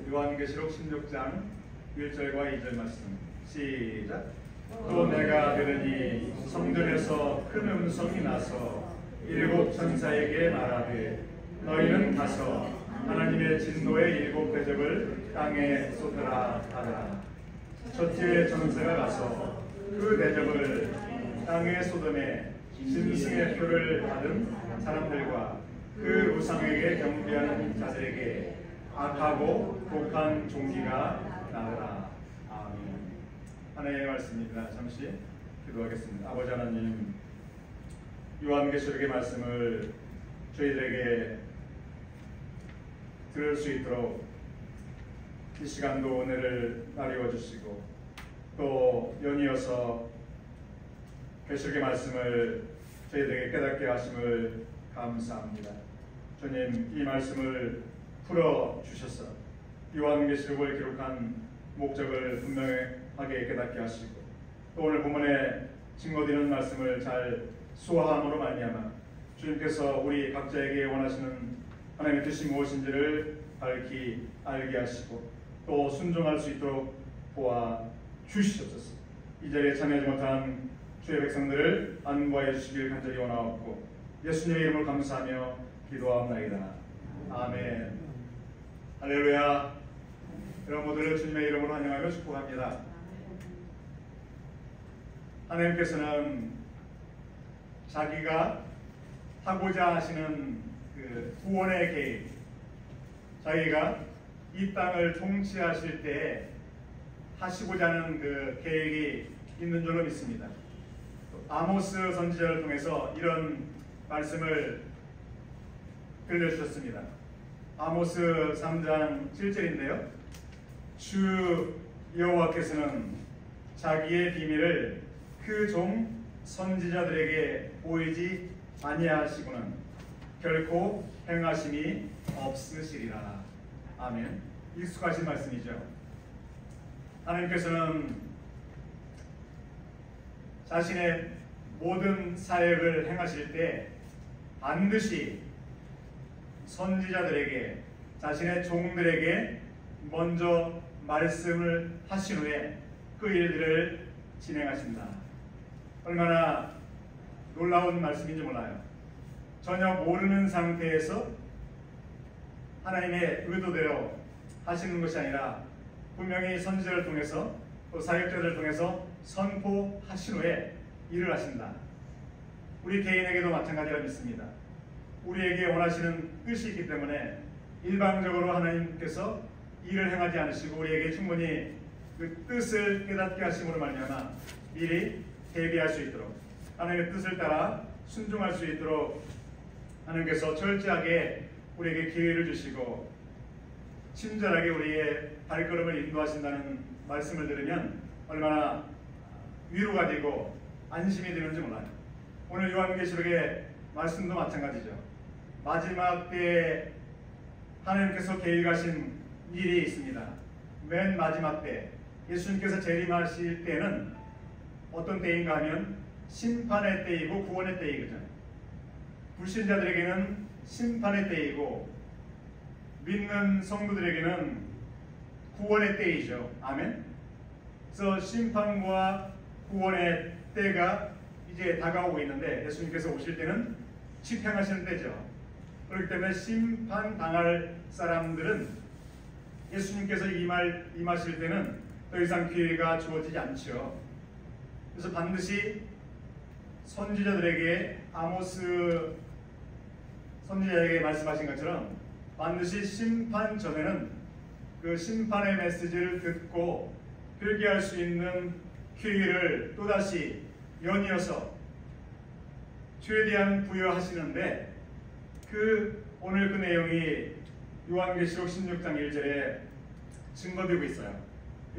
요한계시록 16장 1절과 2절 말씀 시작. 또 내가 들으니 성전에서 큰 음성이 나서 일곱 천사에게 말하되 너희는 가서 하나님의 진노의 일곱 대접을 땅에 쏟으라 하더라. 첫째 천사가 가서 그 대접을 땅에 쏟음에 짐승의 표를 받은 사람들과 그 우상에게 경배하는 자들에게 악하고 독한 종기가 나더라. 아멘. 하나님의 말씀입니다. 잠시 기도하겠습니다. 아버지 하나님, 요한계시록의 말씀을 저희들에게 들을 수 있도록 이 시간도 은혜를 나누어 주시고 또 연이어서 계시록의 말씀을 저희들에게 깨닫게 하심을 감사합니다. 주님, 이 말씀을 풀어주셔서 요한계시록을 기록한 목적을 분명하게 깨닫게 하시고 또 오늘 본문에 증거되는 말씀을 잘 수화함으로 말미암아 주님께서 우리 각자에게 원하시는 하나님의 뜻이 무엇인지를 밝히 알게 하시고 또 순종할 수 있도록 도와주시옵소서. 이 자리에 참여하지 못한 주의 백성들을 안보하여 주시길 간절히 원하옵고 예수님의 이름을 감사하며 기도하옵나이다. 아멘. 할렐루야. 여러분 모두를 주님의 이름으로 환영하며 축복합니다. 하나님께서는 자기가 하고자 하시는 그 구원의 계획, 자기가 이 땅을 통치하실 때에 하시고자 하는 그 계획이 있는 줄로 믿습니다. 아모스 선지자를 통해서 이런 말씀을 들려주셨습니다. 아모스 3장 7절인데요. 주 여호와께서는 자기의 비밀을 그 종 선지자들에게 보이지 아니하시고는 결코 행하심이 없으시리라. 아멘. 익숙하신 말씀이죠. 하나님께서는 자신의 모든 사역을 행하실 때 반드시 선지자들에게, 자신의 종들에게 먼저 말씀을 하신 후에 그 일들을 진행하신다. 얼마나 놀라운 말씀인지 몰라요. 전혀 모르는 상태에서 하나님의 의도대로 하시는 것이 아니라 분명히 선지자를 통해서 또 사역자들을 통해서 선포하신 후에 일을 하신다. 우리 개인에게도 마찬가지라 믿습니다. 우리에게 원하시는 뜻이 있기 때문에 일방적으로 하나님께서 일을 행하지 않으시고 우리에게 충분히 그 뜻을 깨닫게 하심으로 말미암아 미리 대비할 수 있도록, 하나님의 뜻을 따라 순종할 수 있도록 하나님께서 철저하게 우리에게 기회를 주시고 친절하게 우리의 발걸음을 인도하신다는 말씀을 들으면 얼마나 위로가 되고 안심이 되는지 몰라요. 오늘 요한계시록의 말씀도 마찬가지죠. 마지막 때에 하나님께서 계획하신 일이 있습니다. 맨 마지막 때 예수님께서 재림하실 때는 어떤 때인가 하면 심판의 때이고 구원의 때이거든요. 불신자들에게는 심판의 때이고 믿는 성도들에게는 구원의 때이죠. 아멘. 그래서 심판과 구원의 때가 이제 다가오고 있는데 예수님께서 오실 때는 집행하시는 때죠. 그렇기 때문에 심판당할 사람들은 예수님께서 임하실 때는 더 이상 기회가 주어지지 않죠. 그래서 반드시 선지자들에게, 아모스 선지자에게 말씀하신 것처럼 반드시 심판 전에는 그 심판의 메시지를 듣고 회개할 수 있는 기회를 또다시 연이어서 최대한 부여하시는데 오늘 그 내용이 요한계시록 16장 1절에 증거되고 있어요.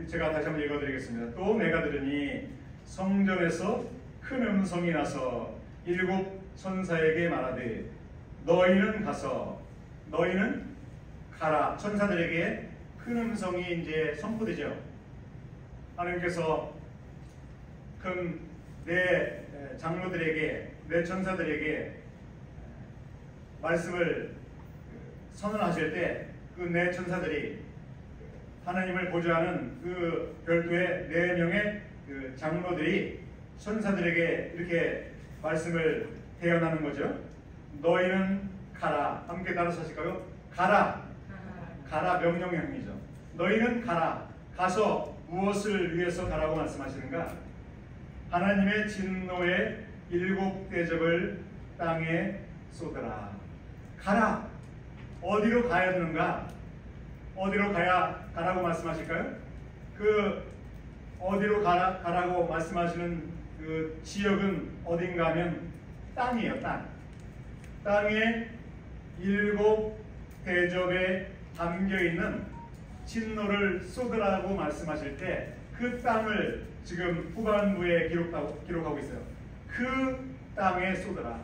제가 다시 한번 읽어드리겠습니다. 또 내가 들으니 성전에서 큰 음성이 나서 일곱 천사에게 말하되 너희는 가서, 너희는 가라. 천사들에게 큰 음성이 이제 선포되죠. 하나님께서 내 장로들에게, 내 천사들에게 말씀을 선언하실 때 그 내 천사들이 하나님을 보좌하는 그 별도의 4명의 그 장로들이 천사들에게 이렇게 말씀을 대언하는 거죠. 너희는 가라. 함께 따라서 하실까요? 가라. 가라 명령형이죠. 너희는 가라. 가서 무엇을 위해서 가라고 말씀하시는가? 하나님의 진노의 7 대접을 땅에 쏟아라. 가라. 어디로 가야 되는가? 어디로 가라고 말씀하실까요? 그 어디로 가라고 말씀하시는 그 지역은 어딘가 하면 땅이에요. 땅에 7 대접에 담겨있는 진노를 쏟으라고 말씀하실 때 그 땅을 지금 후반부에 기록하고 있어요. 그 땅에 쏟으라.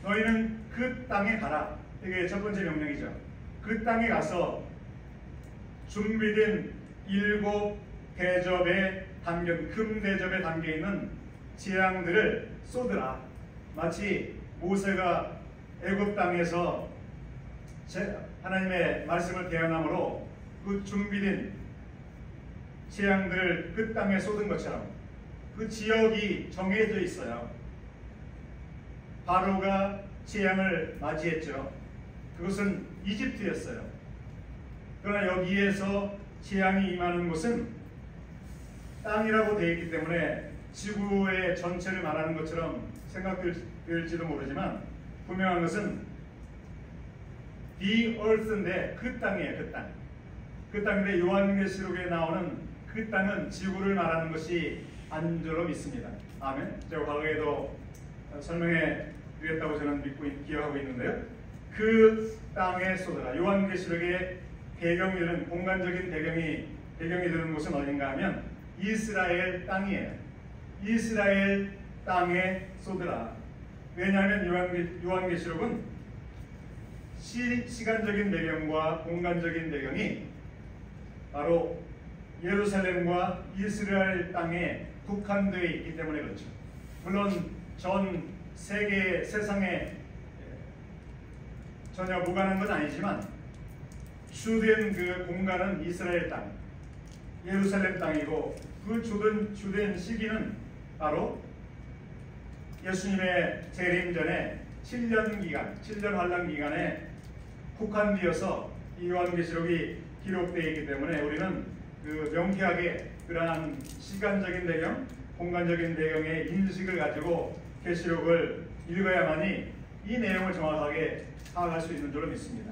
너희는 그 땅에 가라. 이게 첫 번째 명령이죠. 그 땅에 가서 준비된 7 대접에 금 대접에 담겨있는 재앙들을 쏟으라. 마치 모세가 애굽 땅에서 하나님의 말씀을 대언함으로 그 준비된 재앙들을 그 땅에 쏟은 것처럼 그 지역이 정해져 있어요. 바로가 재앙을 맞이했죠. 그것은 이집트였어요. 그러나 여기에서 재앙이 임하는 곳은 땅이라고 되어 있기 때문에 지구의 전체를 말하는 것처럼 생각될지도 모르지만 분명한 것은 the earth인데 그 땅이에요. 그 땅. 그 땅인데 요한계시록에 나오는 그 땅은 지구를 말하는 것이 안저로 믿습니다. 아멘. 제가 과거에도 설명해 드렸다고 저는 기억하고 있는데요. 그 땅에 쏟아라. 요한계시록의 배경이든 공간적인 배경이 되는 곳은 어딘가 하면 이스라엘 땅이에요. 이스라엘 땅에 쏟으라. 왜냐하면 요한계시록은 시간적인 배경과 공간적인 배경이 바로 예루살렘과 이스라엘 땅에 국한되어 있기 때문에 그렇죠. 물론 전 세상에 전혀 무관한 건 아니지만 주된 그 공간은 이스라엘 땅, 예루살렘 땅이고 그 주된 시기는 바로 예수님의 재림 전에 7년 환란 기간에 국한되어서 이 요한계시록이 기록되어 있기 때문에 우리는 그 명쾌하게 그러한 시간적인 배경, 공간적인 배경의 인식을 가지고 계시록을 읽어야만이 이 내용을 정확하게 파악할 수 있는 줄로 믿습니다.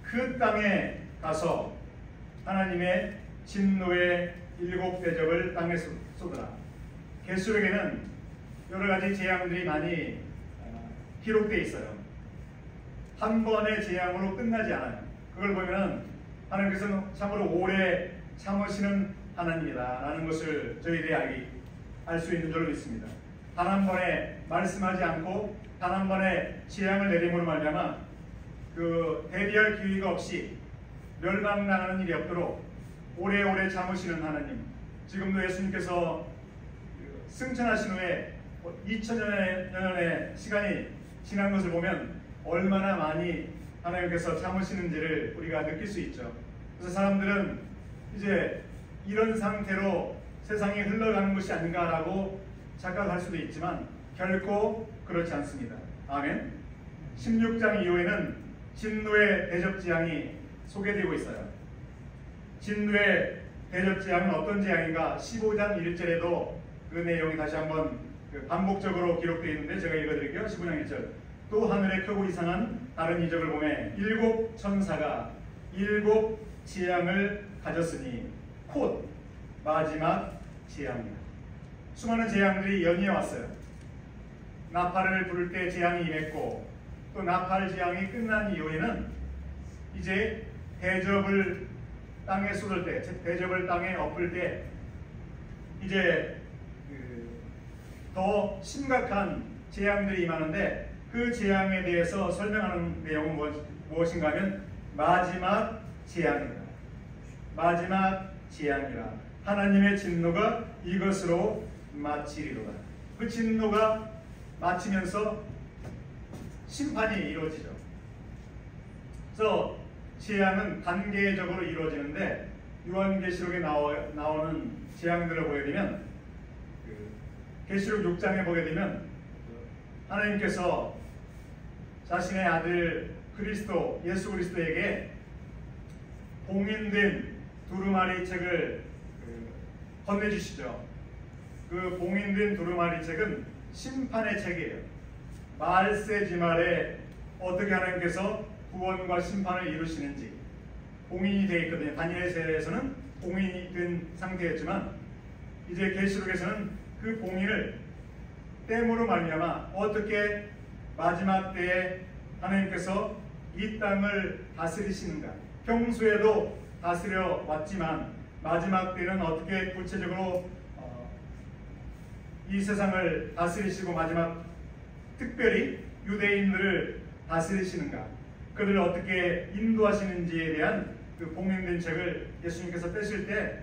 그 땅에 가서 하나님의 진노의 7 대접을 땅에 쏟으라. 계시록에는 여러 가지 재앙들이 많이 기록되어 있어요. 한 번의 재앙으로 끝나지 않아요. 그걸 보면 하나님께서는 참으로 오래 참으시는 하나님이다라는 것을 저희들이 알 수 있는 줄로 믿습니다. 단 한 번에 말씀하지 않고 단 한 번에 재앙을 내림으로 말미암아 그 대비할 기회가 없이 멸망당하는 일이 없도록 오래오래 참으시는 하나님. 지금도 예수님께서 승천하신 후에 2000년의 시간이 지난 것을 보면 얼마나 많이 하나님께서 참으시는지를 우리가 느낄 수 있죠. 그래서 사람들은 이제 이런 상태로 세상이 흘러가는 것이 아닌가라고 착각할 수도 있지만 결코 그렇지 않습니다. 아멘. 16장 이후에는 진노의 대접재앙이 소개되고 있어요. 진노의 대접재앙은 어떤 재앙인가? 15장 1절에도 그 내용이 다시 한번 반복적으로 기록되어 있는데 제가 읽어드릴게요. 15장 1절. 또 하늘에 크고 이상한 다른 이적을 보매 7 천사가 7 재앙을 가졌으니 곧 마지막 재앙이다. 수많은 재앙들이 연이어 왔어요. 나팔을 부를 때 재앙이 임했고 또 나팔 재앙이 끝난 이후에는 이제 대접을 땅에 쏟을 때, 대접을 땅에 엎을 때 이제 더 심각한 재앙들이 임하는데 그 재앙에 대해서 설명하는 내용은 무엇인가 하면 마지막 재앙이다. 마지막 재앙이라. 하나님의 진노가 이것으로 마치리로다. 그 진노가 마치면서 심판이 이루어지죠. 그래서 재앙은 단계적으로 이루어지는데 요한계시록에 나오는 재앙들을 보게 되면 계시록 6장에 보게 되면 하나님께서 자신의 아들 그리스도 예수 그리스도에게 봉인된 두루마리 책을 건네주시죠. 그 봉인된 두루마리 책은 심판의 책이에요. 말세지말에 어떻게 하나님께서 구원과 심판을 이루시는지 봉인이 되어 있거든요. 다니엘 세례에서는 봉인이 된 상태였지만 이제 계시록에서는 그 봉인을 땜으로 말미암아 어떻게 마지막 때에 하나님께서 이 땅을 다스리시는가. 평소에도 다스려 왔지만 마지막 때는 어떻게 구체적으로 이 세상을 다스리시고 마지막 특별히 유대인들을 다스리시는가, 그들을 어떻게 인도하시는지에 대한 그 봉인된 책을 예수님께서 떼실 때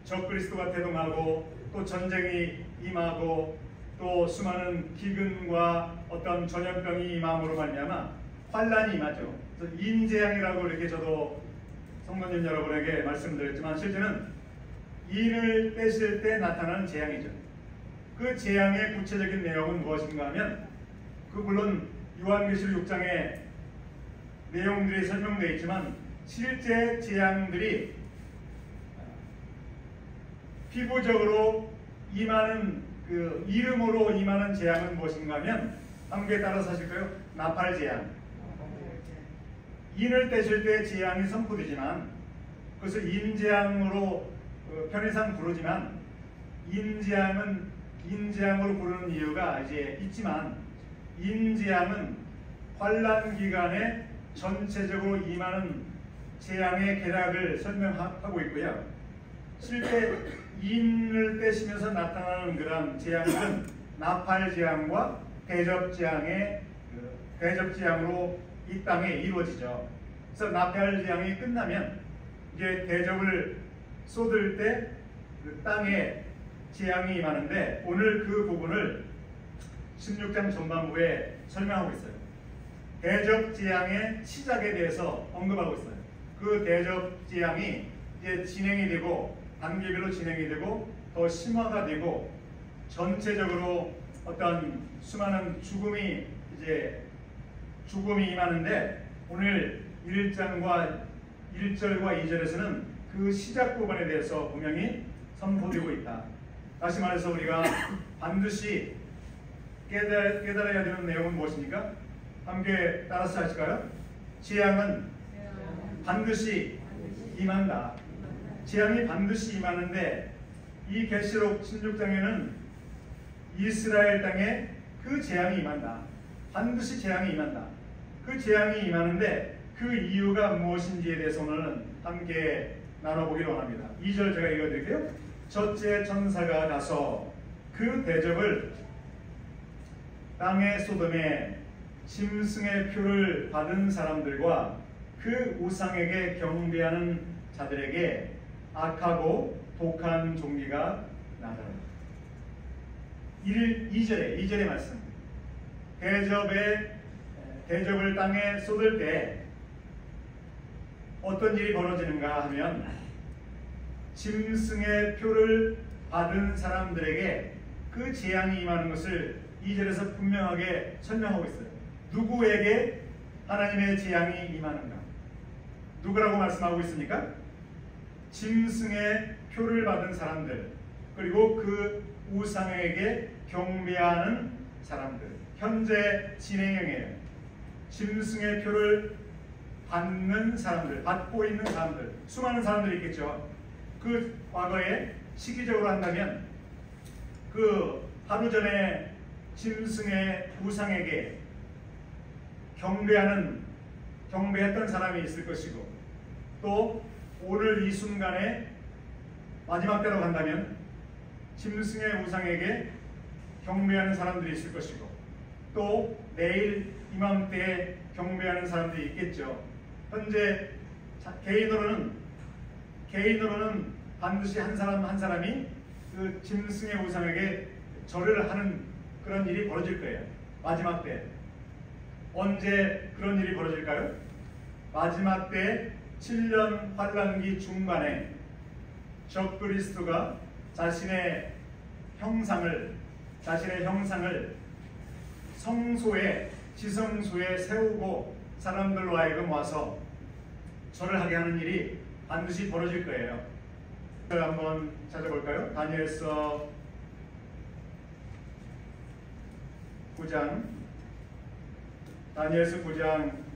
적그리스도가 대동하고 또 전쟁이 임하고 또 수많은 기근과 어떤 전염병이 임함으로 말미암아 환란이 임하죠. 인재앙이라고 이렇게 저도 성도님 여러분에게 말씀드렸지만 실제는 인을 떼실 때 나타나는 재앙이죠. 그 재앙의 구체적인 내용은 무엇인가 하면 물론 요한계시록 6장에 내용들이 설명되어 있지만 실제 재앙들이 피부적으로 임하는 그 이름으로 임하는 재앙은 무엇인가 하면 함께 따라서 하실까요? 나팔 재앙. 인을 떼실 때 재앙이 선포되지만 그것을 인재앙으로 편의상 부르지만 인재앙으로 부르는 이유가 이제 있지만 인재앙은 환란 기간에 전체적으로 임하는 재앙의 계략을 설명하고 있고요. 실제 인을 떼시면서 나타나는 그런 재앙은 나팔 재앙과 대접 재앙으로 이 땅에 이루어지죠. 그래서 나팔 재앙이 끝나면 이제 대접을 쏟을 때 그 땅에 재앙이 임하는데 오늘 그 부분을 16장 전반부에 설명하고 있어요. 대접 재앙의 시작에 대해서 언급하고 있어요. 그 대접 재앙이 이제 진행이 되고 단계별로 진행이 되고 더 심화가 되고 전체적으로 어떤 수많은 죽음이 임하는데 오늘 1절과 2절에서는 그 시작 부분에 대해서 분명히 선포되고 있다. 다시 말해서 우리가 반드시 깨달아야 되는 내용은 무엇입니까? 함께 따라서 하실까요? 재앙은 반드시 임한다. 재앙이 반드시 임하는데 이 계시록 16장에는 이스라엘 땅에 그 재앙이 임한다. 반드시 재앙이 임한다. 그 재앙이 임하는데 그 이유가 무엇인지에 대해서 오늘은 함께 나눠보기로 합니다. 2절 제가 읽어드릴게요. 첫째 천사가 가서 그 대접을 땅의 소돔에 짐승의 표를 받은 사람들과 그 우상에게 경배하는 자들에게 악하고 독한 종기가 나더라. 2절의 말씀. 대접을 땅에 쏟을 때 어떤 일이 벌어지는가 하면 짐승의 표를 받은 사람들에게 그 재앙이 임하는 것을 2절에서 분명하게 설명하고 있어요. 누구에게 하나님의 재앙이 임하는가? 누구라고 말씀하고 있습니까? 짐승의 표를 받은 사람들, 그리고 그 우상에게 경배하는 사람들. 현재 진행형이에요. 짐승의 표를 받는 사람들, 받고 있는 사람들, 수많은 사람들이 있겠죠. 그 과거에 시기적으로 한다면 그 하루 전에 짐승의 우상에게 경배했던 사람이 있을 것이고, 또 오늘 이 순간에 마지막 때로 간다면 짐승의 우상에게 경배하는 사람들이 있을 것이고, 또 내일 이맘때에 경배하는 사람들이 있겠죠. 현재 개인으로는 반드시 한 사람이 그 짐승의 우상에게 절을 하는 그런 일이 벌어질 거예요. 마지막 때. 언제 그런 일이 벌어질까요? 마지막 때 7년 환란기 중반에 적그리스도가 자신의 형상을 성소에 지성소에 세우고 사람들로 하여금 와서 절을 하게 하는 일이 반드시 벌어질 거예요. 한번 찾아볼까요? 다니엘서 9장 다니엘서 9장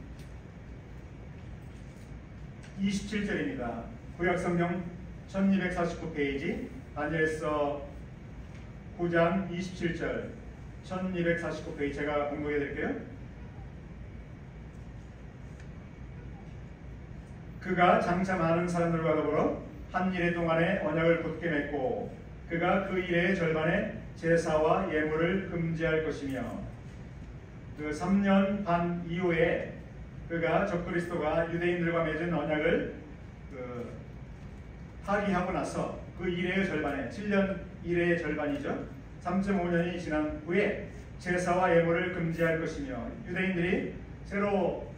27절입니다. 구약성경 1249페이지 다니엘서 9장 27절 1249페이지 제가 공부해 드릴게요. 그가 장차 많은 사람들과 더불어 한 일해 동안에 언약을 굳게 맺고 그가 그 일의 절반에 제사와 예물을 금지할 것이며 그 3년 반 이후에 그가 적그리스도가 유대인들과 맺은 언약을 파기하고 나서 그 일의 절반에 7년 일의 절반이죠. 3.5년이 지난 후에 제사와 예물을 금지할 것이며 유대인들이 새로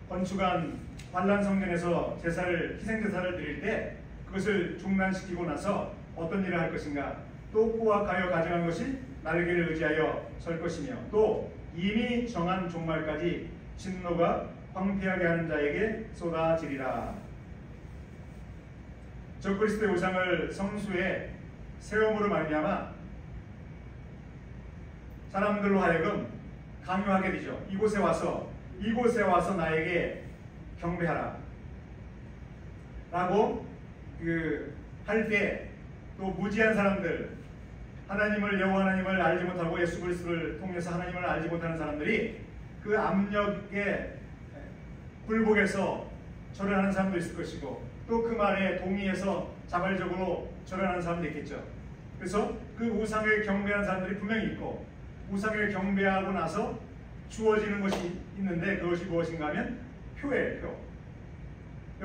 건축한 환란 성전에서 희생제사를 드릴 때 그것을 중단시키고 나서 어떤 일을 할 것인가? 또 포악하여 가져간 것이 날개를 의지하여 설 것이며 또 이미 정한 종말까지 진노가 황폐하게 하는 자에게 쏟아지리라. 적그리스도의 우상을 성수에 세움으로 말미암아 사람들로 하여금 강요하게 되죠. 이곳에 와서 나에게 경배하라 라고 할 때 또 무지한 사람들, 여호와 하나님을 알지 못하고 예수 그리스도를 통해서 하나님을 알지 못하는 사람들이 그 압력에 굴복해서 절을 하는 사람도 있을 것이고 또 그 말에 동의해서 자발적으로 절을 하는 사람도 있겠죠. 그래서 그 우상을 경배하는 사람들이 분명히 있고 우상을 경배하고 나서 주어지는 것이 있는데 그것이 무엇인가 하면 표예요. 표.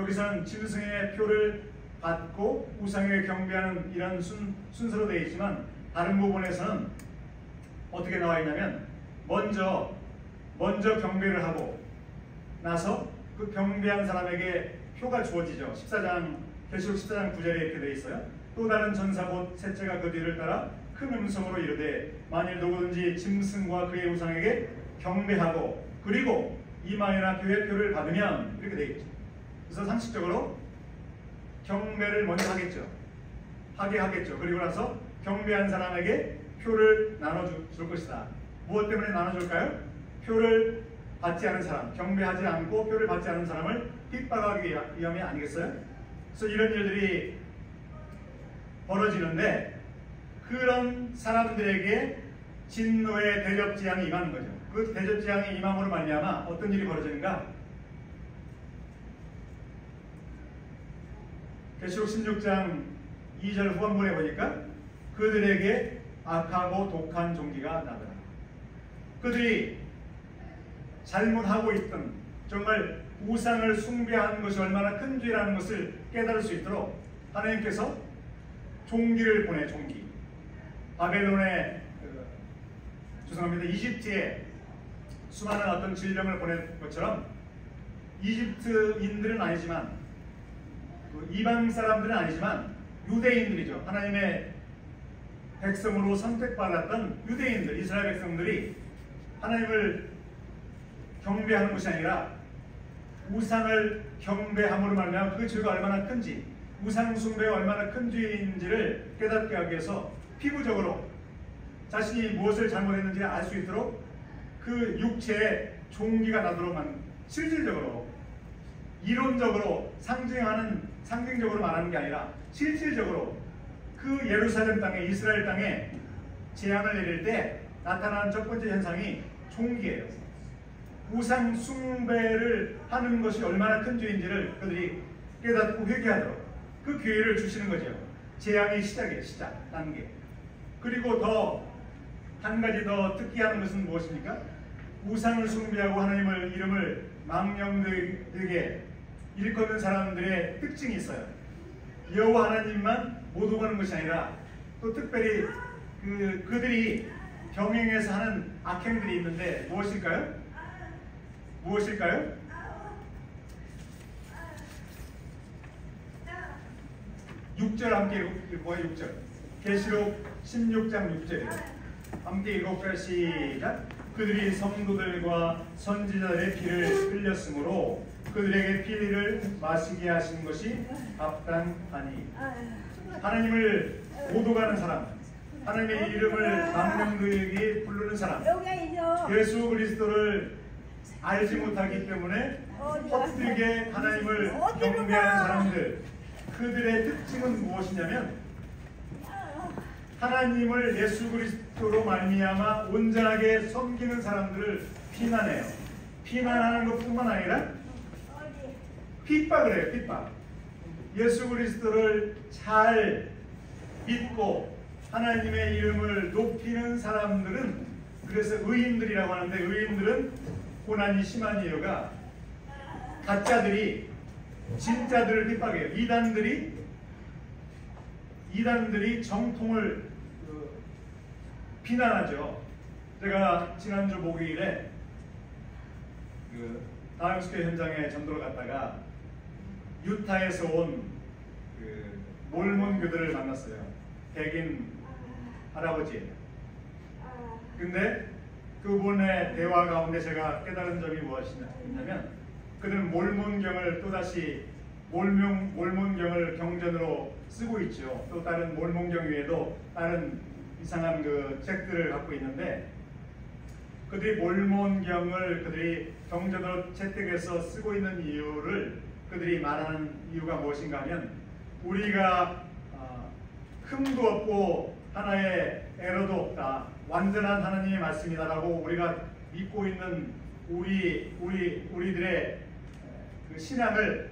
여기서는 짐승의 표를 받고 우상을 경배하는 이런 순서로 되어 있지만 다른 부분에서는 어떻게 나와 있냐면 먼저 경배를 하고 나서 그 경배한 사람에게 표가 주어지죠. 계시록 14장 9절에 이렇게 되어 있어요. 또 다른 전사 곧 셋째가 그 뒤를 따라 큰 음성으로 이르되 만일 누구든지 짐승과 그의 우상에게 경배하고 그리고 이마에나 표의 표를 받으면 이렇게 되어 있죠. 그래서 상식적으로 경배를 먼저 하겠죠. 그리고 나서 경배한 사람에게 표를 나눠줄 것이다. 무엇 때문에 나눠줄까요? 표를 받지 않은 사람, 경배하지 않고 표를 받지 않은 사람을 핍박하기 위함이 아니겠어요? 그래서 이런 일들이 벌어지는데 그런 사람들에게 진노의 대접재앙이 임하는 거죠. 그 대접재앙이 임함으로 말미암아 어떤 일이 벌어지는가? 계시록 16장 2절 후반부에 보니까 그들에게 악하고 독한 종기가 나더라. 그들이 잘못하고 있던 정말 우상을 숭배하는 것이 얼마나 큰 죄라는 것을 깨달을 수 있도록 하나님께서 종기를 보내 종기. 바벨론의 이집트에 수많은 어떤 질병을 보낸 것처럼 이집트인들은 아니지만 이방 사람들은 아니지만 유대인들이죠. 하나님의 백성으로 선택받았던 유대인들, 이스라엘 백성들이 하나님을 경배하는 것이 아니라 우상을 경배함으로 말미암아 그 죄가 얼마나 큰지, 우상 숭배가 얼마나 큰 죄인지를 깨닫게 하기 위해서 피부적으로 자신이 무엇을 잘못했는지 알 수 있도록 그 육체에 종기가 나도록 실질적으로 이론적으로 상징적으로 말하는 게 아니라 실질적으로 그 예루살렘 땅에 이스라엘 땅에 재앙을 내릴 때 나타나는 첫 번째 현상이 종기예요. 우상 숭배를 하는 것이 얼마나 큰 죄인지를 그들이 깨닫고 회개하도록 그 기회를 주시는 거죠. 재앙의 시작 단계. 그리고 더 한 가지 더 특기하는 것은 무엇입니까? 우상을 숭배하고 하나님을 이름을 망령되게 일컫는 사람들의 특징이 있어요. 여호와 하나님만 못 오가는 것이 아니라 또 특별히 그들이 병행해서 하는 악행들이 있는데 무엇일까요? 6절 함께 읽어봐요. 6절. 계시록 16장 6절이에요. 함께 읽어볼까요? 시작. 그들이 성도들과 선지자들의 피를 흘렸으므로 그들에게 피를 마시게 하신 것이 합당하니. 하나님을 모독하는 사람, 하나님의 이름을 망령되게 부르는 사람, 예수 그리스도를 알지 못하기 때문에 헛되게 하나님을 경배하는 사람들, 그들의 특징은 무엇이냐면 하나님을 예수 그리스도로 말미암아 온전하게 섬기는 사람들을 비난해요. 비난하는 것뿐만 아니라 핍박을 해요. 핍박. 예수 그리스도를 잘 믿고 하나님의 이름을 높이는 사람들은, 그래서 의인들이라고 하는데, 의인들은 고난이 심한 이유가 가짜들이 진짜들을 핍박해요. 이단들이 정통을 비난하죠. 제가 지난주 목요일에 다임스퀘어 현장에 전도를 갔다가 유타에서 온 몰몬교들을 만났어요. 백인 할아버지예요. 근데 그분의 대화 가운데 제가 깨달은 점이 무엇이냐면, 그들은 몰몬경을 또다시 몰몬경을 경전으로 쓰고 있죠. 또 다른 몰몬경 외에도 다른 이상한 책들을 갖고 있는데, 그들이 몰몬경을 그들이 경전으로 채택해서 쓰고 있는 이유를 그들이 말하는 이유가 무엇인가 하면, 우리가 흠도 없고 하나의 에러도 없다, 완전한 하나님의 말씀이다라고 우리가 믿고 있는 우리들의 그 신앙을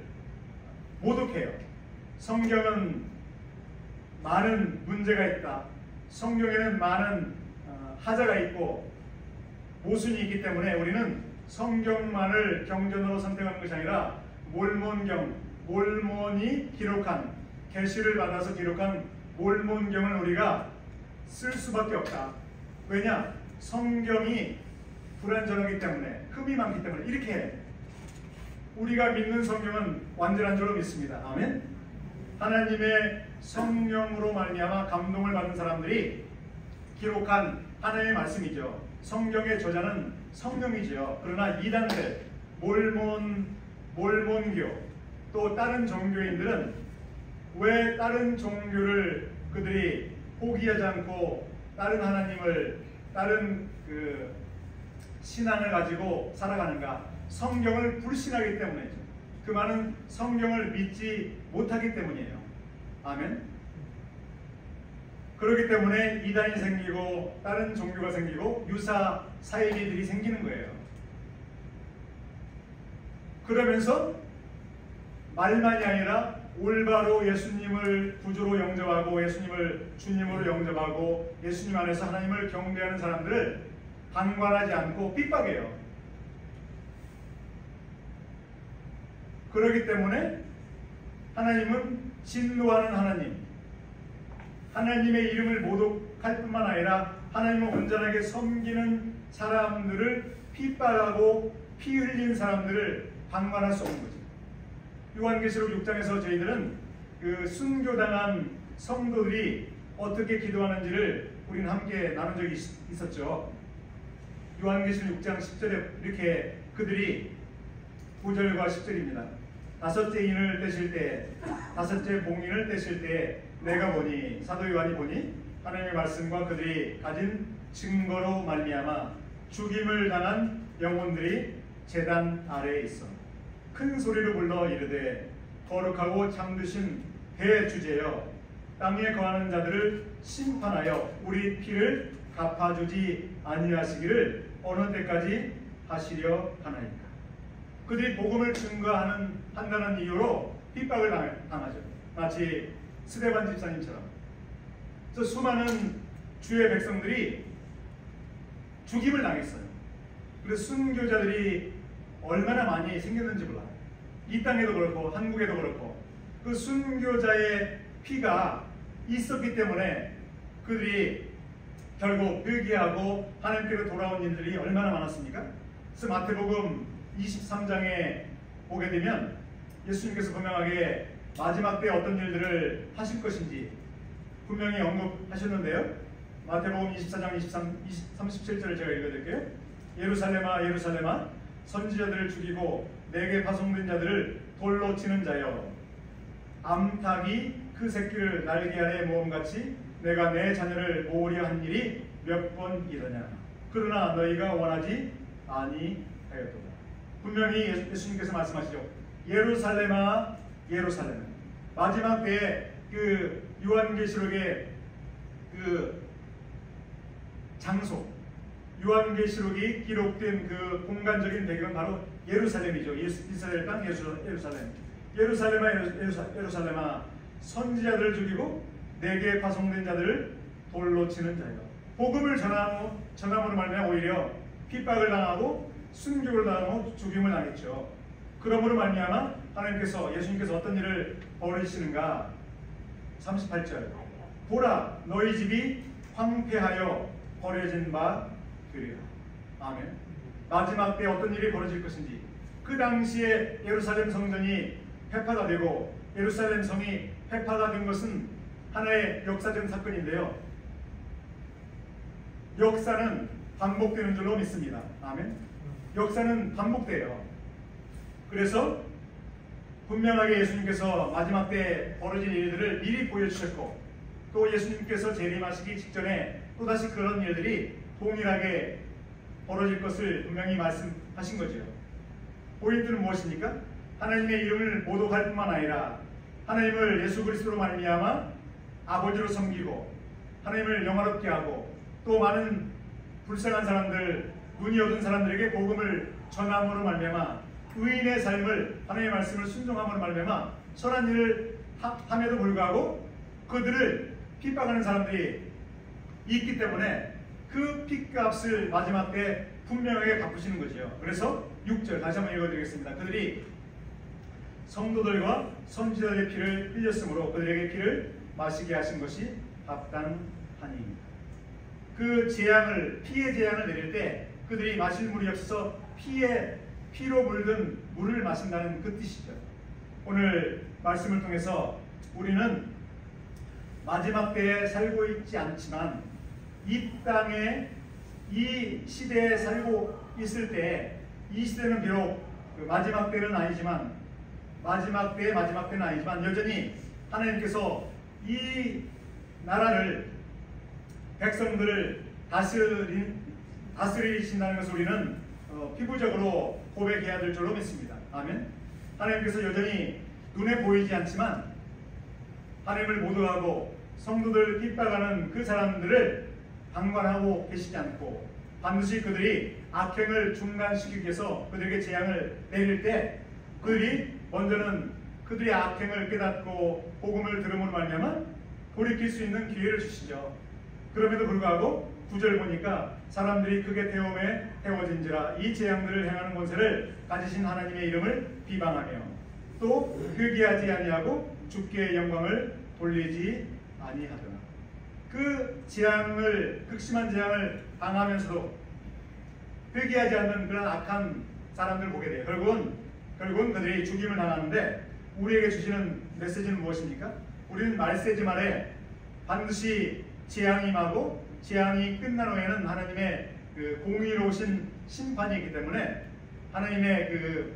모독해요. 성경은 많은 문제가 있다. 성경에는 많은 하자가 있고 모순이 있기 때문에 우리는 성경만을 경전으로 선택하는 것이 아니라 몰몬이 기록한, 계시를 받아서 기록한 몰몬경을 우리가 쓸 수밖에 없다. 왜냐? 성경이 불완전하기 때문에, 흠이 많기 때문에. 이렇게 해. 우리가 믿는 성경은 완전한 줄로 믿습니다. 아멘. 하나님의 성령으로 말미암아 감동을 받은 사람들이 기록한 하나님의 말씀이죠. 성경의 저자는 성령이죠. 그러나 이단들, 몰몬교, 또 다른 종교인들은 왜 다른 종교를 그들이 포기하지 않고 다른 하나님을, 다른 신앙을 가지고 살아가는가? 성경을 불신하기 때문이죠. 그 많은 성경을 믿지 못하기 때문이에요. 아멘. 그렇기 때문에 이단이 생기고 다른 종교가 생기고 유사 사이비들이 생기는 거예요. 그러면서 말만이 아니라 올바로 예수님을 구주로 영접하고 예수님을 주님으로 영접하고 예수님 안에서 하나님을 경배하는 사람들을 방관하지 않고 핍박해요. 그렇기 때문에 하나님은 진노하는 하나님, 하나님의 이름을 모독할 뿐만 아니라 하나님을 온전하게 섬기는 사람들을 핍박하고 피 흘린 사람들을 방관할 수 없는 거죠. 요한계시록 6장에서 저희들은 그 순교당한 성도들이 어떻게 기도하는지를 우리는 함께 나눈 적이 있었죠. 요한계시록 6장 10절에 이렇게 그들이 9절과 10절입니다. 다섯째 인을 떼실 때, 다섯째 봉인을 떼실 때 내가 보니, 사도 요한이 보니 하나님의 말씀과 그들이 가진 증거로 말미암아 죽임을 당한 영혼들이 제단 아래에 있어 큰 소리로 불러 이르되, 거룩하고 참되신 대주제여, 땅에 거하는 자들을 심판하여 우리 피를 갚아주지 아니하시기를 어느 때까지 하시려 하나이까. 그들이 복음을 한다는 이유로 핍박을 당하죠. 마치 스데반 집사님처럼. 그래서 수많은 주의 백성들이 죽임을 당했어요. 그래서 순교자들이 얼마나 많이 생겼는지 몰라요. 이 땅에도 그렇고 한국에도 그렇고 그 순교자의 피가 있었기 때문에 그들이 결국 회개하고 하나님께로 돌아온 일들이 얼마나 많았습니까? 그래서 마태복음 23장에 보게 되면 예수님께서 분명하게 마지막 때 어떤 일들을 하실 것인지 분명히 언급하셨는데요. 마태복음 24장 37절을 제가 읽어드릴게요. 예루살렘아 예루살렘아 선지자들을 죽이고 내게 파송된 자들을 돌로 치는 자여, 암탉이 그 새끼를 날개 아래 모음같이 내가 내 자녀를 모으려 한 일이 몇 번이더냐. 그러나 너희가 원하지 아니하였도다. 분명히 예수님께서 말씀하시죠. 예루살렘아 예루살렘. 마지막 때에 그 요한계시록의 그 장소, 요한계시록이 기록된 그 공간적인 배경은 바로 예루살렘이죠. 이스라엘 땅 예루살렘. 예루살렘아 예루살렘아 선지자들을 죽이고 내게 파송된 자들을 돌로 치는 자여. 복음을 전함으로 말미암아 오히려 핍박을 당하고 순교를 당하고 죽임을 당했죠. 그러므로 말미암아 하나님께서 예수님께서 어떤 일을 벌이시는가. 38절. 보라 너희 집이 황폐하여 버려진 바 되리라. 아멘. 마지막 때 어떤 일이 벌어질 것인지, 그 당시에 예루살렘 성전이 폐파가 되고 예루살렘 성이 폐파가 된 것은 하나의 역사적 사건인데요. 역사는 반복되는 줄로 믿습니다. 아멘. 역사는 반복돼요. 그래서 분명하게 예수님께서 마지막 때 벌어질 일들을 미리 보여주셨고, 또 예수님께서 재림하시기 직전에 또다시 그런 일들이 동일하게 벌어질 것을 분명히 말씀하신 거죠. 포인트는 무엇입니까? 하나님의 이름을 모독할 뿐만 아니라 하나님을 예수 그리스도로 말미암아 아버지로 섬기고 하나님을 영화롭게 하고, 또 많은 불쌍한 사람들, 눈이 어두운 사람들에게 복음을 전함으로 말미암아 의인의 삶을, 하나님의 말씀을 순종함으로 말미암아 선한 일을 함에도 불구하고 그들을 핍박하는 사람들이 있기 때문에 그 핏값을 마지막 때 분명하게 갚으시는 거죠. 그래서 6절 다시 한번 읽어드리겠습니다. 그들이 성도들과 선지자들의 피를 흘렸으므로 그들에게 피를 마시게 하신 것이 합당하니. 그 재앙을, 피의 재앙을 내릴 때 그들이 마실 물이 없어서 피로 물든 물을 마신다는 그 뜻이죠. 오늘 말씀을 통해서 우리는 마지막 때에 살고 있지 않지만 이 땅에 이 시대에 살고 있을 때, 이 시대는 비록 그 마지막 때는 아니지만 마지막 때는 아니지만 여전히 하나님께서 이 나라를, 백성들을 다스리신다는 것을 우리는 피부적으로 고백해야 될 줄로 믿습니다. 아멘. 하나님께서 여전히 눈에 보이지 않지만 하나님을 모독하고 성도들을 핍박하는 그 사람들을 방관하고 계시지 않고, 반드시 그들이 악행을 중단시키기 위해서 그들에게 재앙을 내릴 때 그들이 먼저는 그들의 악행을 깨닫고 복음을 들음으로 말미암아 돌이킬 수 있는 기회를 주시죠. 그럼에도 불구하고 9절 보니까 사람들이 크게 태워진지라 이 재앙들을 행하는 권세를 가지신 하나님의 이름을 비방하며 또 회개하지 아니하고 주께 영광을 돌리지 아니하더라. 그 재앙을, 극심한 재앙을 당하면서도 회개하지 않는 그런 악한 사람들을 보게 돼요. 결국은 그들이 죽임을 당하는데 우리에게 주시는 메시지는 무엇입니까? 우리는 말세지 말에 반드시 재앙이 임하고 재앙이 끝난 후에는 하나님의 그 공의로우신 심판이 있기 때문에 하나님의 그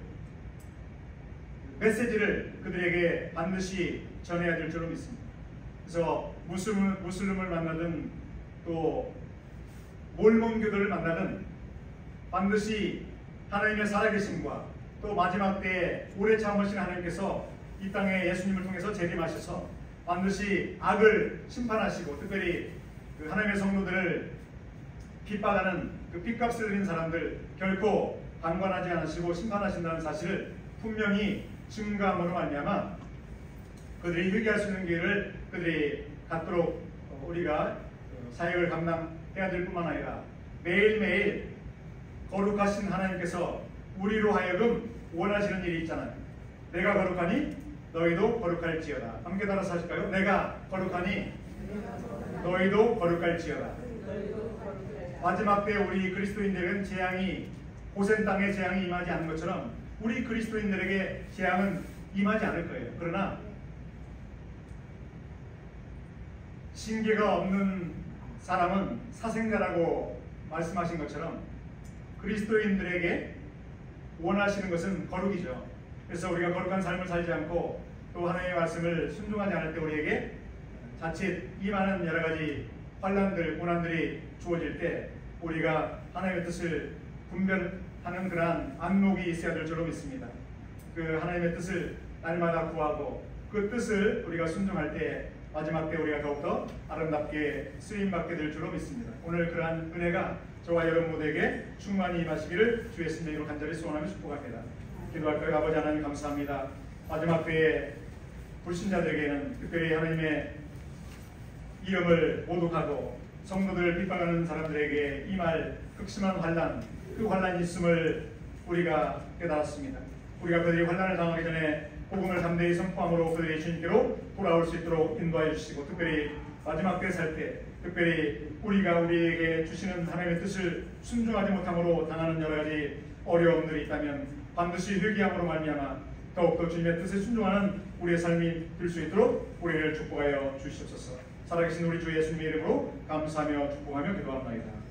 메시지를 그들에게 반드시 전해야 될 줄로 믿습니다. 그래서 무슬림을 만나든 또 몰몬교도를 만나든 반드시 하나님의 살아계심과 또 마지막 때에 오래 참으신 하나님께서 이 땅에 예수님을 통해서 재림하셔서 반드시 악을 심판하시고, 특별히 그 하나님의 성도들을 핍박하는 그 핏값을 드린 사람들 결코 방관하지 않으시고 심판하신다는 사실을 분명히 증거함으로 말미암아 그들이 회개할 수 있는 기회를 그들이 갖도록 우리가 사역을 감당해야 될 뿐만 아니라 매일매일 거룩하신 하나님께서 우리로 하여금 원하시는 일이 있잖아요. 내가 거룩하니 너희도 거룩할지어다. 함께 따라서 하실까요? 내가 거룩하니 너희도 거룩할지어다. 마지막 때 우리 그리스도인들은 재앙이, 고센 땅에 재앙이 임하지 않은 것처럼 우리 그리스도인들에게 재앙은 임하지 않을 거예요. 그러나 신계가 없는 사람은 사생자라고 말씀하신 것처럼 그리스도인들에게 원하시는 것은 거룩이죠. 그래서 우리가 거룩한 삶을 살지 않고 또 하나님의 말씀을 순종하지 않을 때 우리에게 자칫 이 많은 여러 가지 환난들, 고난들이 주어질 때 우리가 하나님의 뜻을 분별하는 그러한 안목이 있어야 될 줄로 믿습니다. 그 하나님의 뜻을 날마다 구하고 그 뜻을 우리가 순종할 때 마지막 때 우리가 더욱더 아름답게 쓰임받게 될 줄로 믿습니다. 오늘 그러한 은혜가 저와 여러분 모두에게 충만히 임하시기를 주의 신명으로 간절히 소원하며 축복합니다. 기도할까요? 아버지 하나님 감사합니다. 마지막 때에 불신자들에게는 특별히 하나님의 이름을 모독하고 성도들을 핍박하는 사람들에게 이 말 극심한 환난, 그 환난이 있음을 우리가 깨달았습니다. 우리가 그들이 환난을 당하기 전에 복음을 담대히 선포함으로 그들이 주님께로 돌아올 수 있도록 인도하여 주시고, 특별히 마지막 때 살 때 특별히 우리가 우리에게 주시는 하나님의 뜻을 순종하지 못함으로 당하는 여러 가지 어려움들이 있다면 반드시 회개함으로 말미암아 더욱더 주님의 뜻에 순종하는 우리의 삶이 될 수 있도록 우리를 축복하여 주시옵소서. 살아계신 우리 주 예수님의 이름으로 감사하며 축복하며 기도합니다.